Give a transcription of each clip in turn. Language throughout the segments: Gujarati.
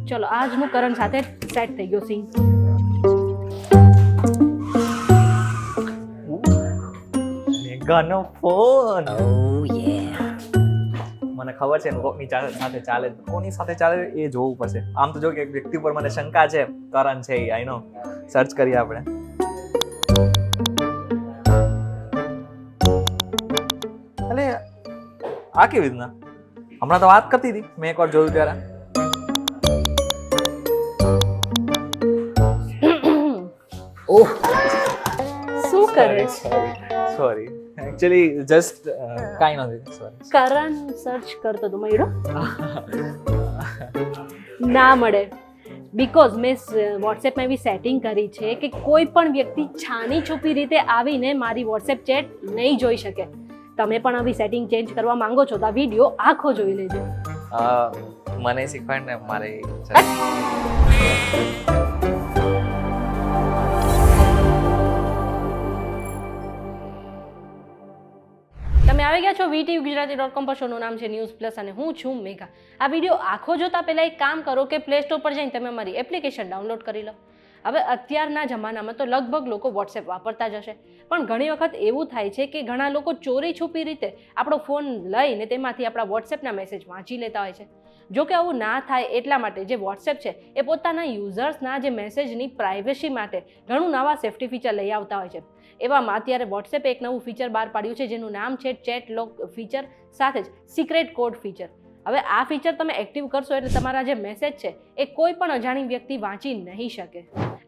ચલો આજનું કરણ સાથે સેટ થઈ ગયો સીન. મેઘાનો ફોન. Oh yeah. મને ખબર છે કોની સાથે ચાલે કોની સાથે ચાલે એ જોવું પડશે. આમ તો જો કે એક વ્યક્તિ પર મને શંકા છે, કરણ છે, આઈ નો. સર્ચ કરીએ આપણે. અલે આ કેવી રીતના? હમણાં તો વાત કરતી હતી મેં એકવાર જોયું ત્યારે. Oh. શું કરે? સોરી એકચ્યુઅલી જસ્ટ કાંઈ નથી. સોરી. કરણ સર્ચ કરતો તો મળ્યો ના મળે. બીકોઝ મેં વોટ્સએપમાં એવી સેટિંગ કરી છે કે કોઈ પણ વ્યક્તિ છાની છુપી રીતે આવીને મારી વોટ્સએપ ચેટ નહીં જોઈ શકે. તમે પણ આવી સેટિંગ ચેન્જ કરવા માંગો છો તો આ વિડીયો આખો જોઈ લેજો. મને શીખવાડ ને મારે. તમે આવી ગયા છો VTVGujarati.com પર. શોનું નામ છે ન્યૂઝ પ્લસ અને હું છું મેઘા. આ વિડીયો આખો જોતા પહેલાં એક કામ કરો કે પ્લે સ્ટોર પર જઈને તમે અમારી એપ્લિકેશન ડાઉનલોડ કરી લો. હવે અત્યારના જમાનામાં તો લગભગ લોકો વોટ્સએપ વાપરતા જ હશે, પણ ઘણી વખત એવું થાય છે કે ઘણા લોકો ચોરી છુપી રીતે આપણો ફોન લઈને તેમાંથી આપણા વોટ્સએપના મેસેજ વાંચી લેતા હોય છે. જો કે આવું ના થાય એટલા માટે જે વોટ્સએપ છે એ પોતાના યુઝર્સના જે મેસેજની પ્રાઇવસી માટે ઘણું નવા સેફ્ટી ફીચર લઈ આવતા હોય છે. એવામાં અત્યારે વોટ્સએપે એક નવું ફીચર બહાર પાડ્યું છે જેનું નામ છે ચેટ લોક ફીચર સાથે જ સિક્રેટ કોડ ફીચર. હવે આ ફીચર તમે એક્ટિવ કરશો એટલે તમારા જે મેસેજ છે એ કોઈ પણ અજાણી વ્યક્તિ વાંચી નહીં શકે.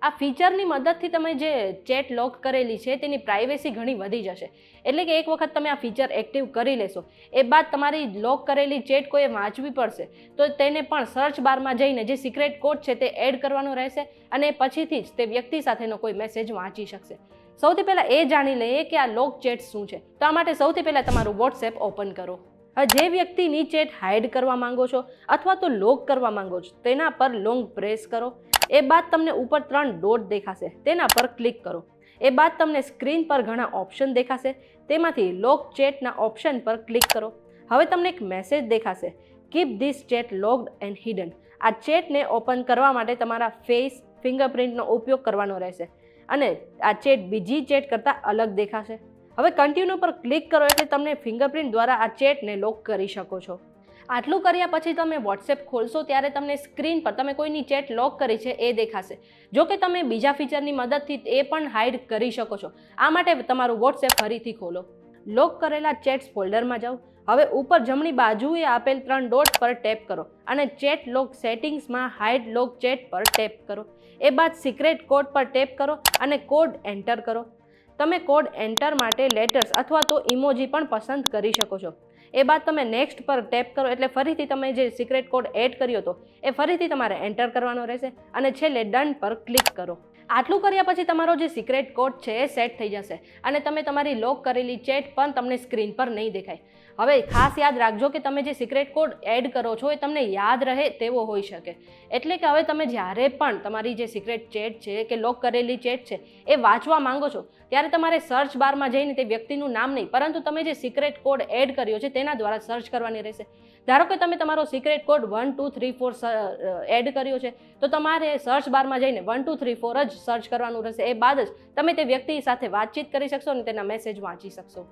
આ ફીચરની મદદથી તમે જે ચેટ લોક કરેલી છે તેની પ્રાઇવેસી ઘણી વધી જશે. એટલે કે એક વખત તમે આ ફીચર એક્ટિવ કરી લેશો એ બાદ તમારી લોક કરેલી ચેટ કોઈએ વાંચવી પડશે તો તેને પણ સર્ચ બારમાં જઈને જે સિક્રેટ કોડ છે તે એડ કરવાનો રહેશે અને પછીથી જ તે વ્યક્તિ સાથેનો કોઈ મેસેજ વાંચી શકશે. સૌથી પહેલાં એ જાણી લઈએ કે આ લોક ચેટ શું છે. તો આ માટે સૌથી પહેલાં તમારું વોટ્સએપ ઓપન કરો. હવે જે વ્યક્તિની ચેટ હાઇડ કરવા માંગો છો અથવા તો લોક કરવા માંગો છો તેના પર લોંગ પ્રેસ કરો. એ બાદ તમને ઉપર 3 ડોટ દેખાશે, તેના પર ક્લિક કરો. એ બાદ તમને સ્ક્રીન પર ઘણા ઓપ્શન દેખાશે, તેમાંથી લોક ચેટના ઓપ્શન પર ક્લિક કરો. હવે તમને એક મેસેજ દેખાશે, keep this chat logged and hidden. આ ચેટને ઓપન કરવા માટે તમારા ફેસ ફિંગરપ્રિન્ટનો ઉપયોગ કરવાનો રહેશે અને આ ચેટ બીજી ચેટ કરતાં અલગ દેખાશે. હવે કન્ટિન્યુ પર ક્લિક કરો એટલે તમને ફિંગરપ્રિન્ટ દ્વારા આ ચેટને લોક કરી શકો છો. આટલું કર્યા પછી તમે વોટ્સએપ ખોલશો ત્યારે તમને સ્ક્રીન પર તમે કોઈની ચેટ લોક કરી છે એ દેખાશે. જો કે તમે બીજા ફીચરની મદદથી એ પણ હાઇડ કરી શકો છો. આ માટે તમારું વોટ્સએપ ફરીથી ખોલો. લોક કરેલા ચેટ્સ ફોલ્ડરમાં જાઓ. હવે ઉપર જમણી બાજુએ આપેલ 3 ડોટ પર ટેપ કરો અને ચેટ લોક સેટિંગ્સમાં હાઇડ લોક ચેટ પર ટેપ કરો. એ બાદ સિક્રેટ કોડ પર ટેપ કરો અને કોડ એન્ટર કરો. તમે કોડ એન્ટર માટે લેટર્સ અથવા તો ઇમોજી પણ પસંદ કરી શકો છો. એ બાદ તમે નેક્સ્ટ પર ટેપ કરો એટલે ફરીથી તમે જે સિક્રેટ કોડ એડ કર્યો હતો એ ફરીથી તમારે એન્ટર કરવાનો રહેશે અને છેલ્લે ડન પર ક્લિક કરો. આટલું કર્યા પછી તમારો જે સિક્રેટ કોડ છે એ સેટ થઈ જશે અને તમે તમારી લોક કરેલી ચેટ પણ તમને સ્ક્રીન પર નહીં દેખાય. હવે ખાસ યાદ રાખજો કે તમે જે સિક્રેટ કોડ એડ કરો છો એ તમને યાદ રહે તેવો હોઈ શકે. એટલે કે હવે તમે જ્યારે પણ તમારી જે સિક્રેટ ચેટ છે કે લોક કરેલી ચેટ છે એ વાંચવા માંગો છો ત્યારે તમારે સર્ચ બારમાં જઈને તે વ્યક્તિનું નામ નહીં પરંતુ તમે જે સિક્રેટ કોડ એડ કર્યો છે તેના દ્વારા સર્ચ કરવાની રહેશે. ધારો કે તમે તમારો સિક્રેટ કોડ 1 2 3 4 એડ કર્યો છે તો તમારે સર્ચ બારમાં જઈને 1 2 3 4 જ સર્ચ કરવાનું રહેશે. એ બાદ જ તમે તે વ્યક્તિ સાથે વાતચીત કરી શકશો અને તેના મેસેજ વાંચી શકશો.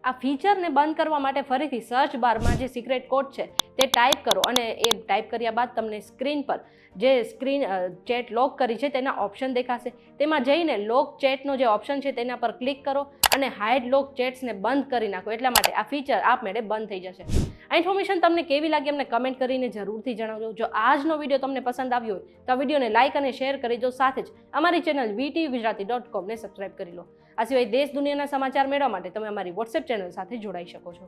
આ ફીચરને બંધ કરવા માટે ફરીથી સર્ચ બારમાં જે સિક્રેટ કોડ છે તે ટાઈપ કરો અને એ ટાઈપ કર્યા બાદ તમને સ્ક્રીન પર જે ચેટ લોક કરી છે તેના ઓપ્શન દેખાશે. તેમાં જઈને લોક ચેટનો જે ઓપ્શન છે તેના પર ક્લિક કરો અને હાઇડ લોક ચેટ્સને બંધ કરી નાખો. એટલા માટે આ ફીચર આપમેળે બંધ થઈ જશે. આ ઇન્ફોર્મેશન તમને કેવી લાગી અમને કમેન્ટ કરીને જરૂરથી જણાવજો. જો આજનો વિડીયો તમને પસંદ આવ્યો હોય તો આ વિડીયોને લાઇક અને શેર કરી દો. સાથે જ અમારી ચેનલ VTVGujarati.com ને સબસ્ક્રાઇબ કરી લો. આ સિવાય દેશ દુનિયાના સમાચાર મેળવવા માટે તમે અમારી વોટ્સએપ ચેનલ સાથે જોડાઈ શકો છો.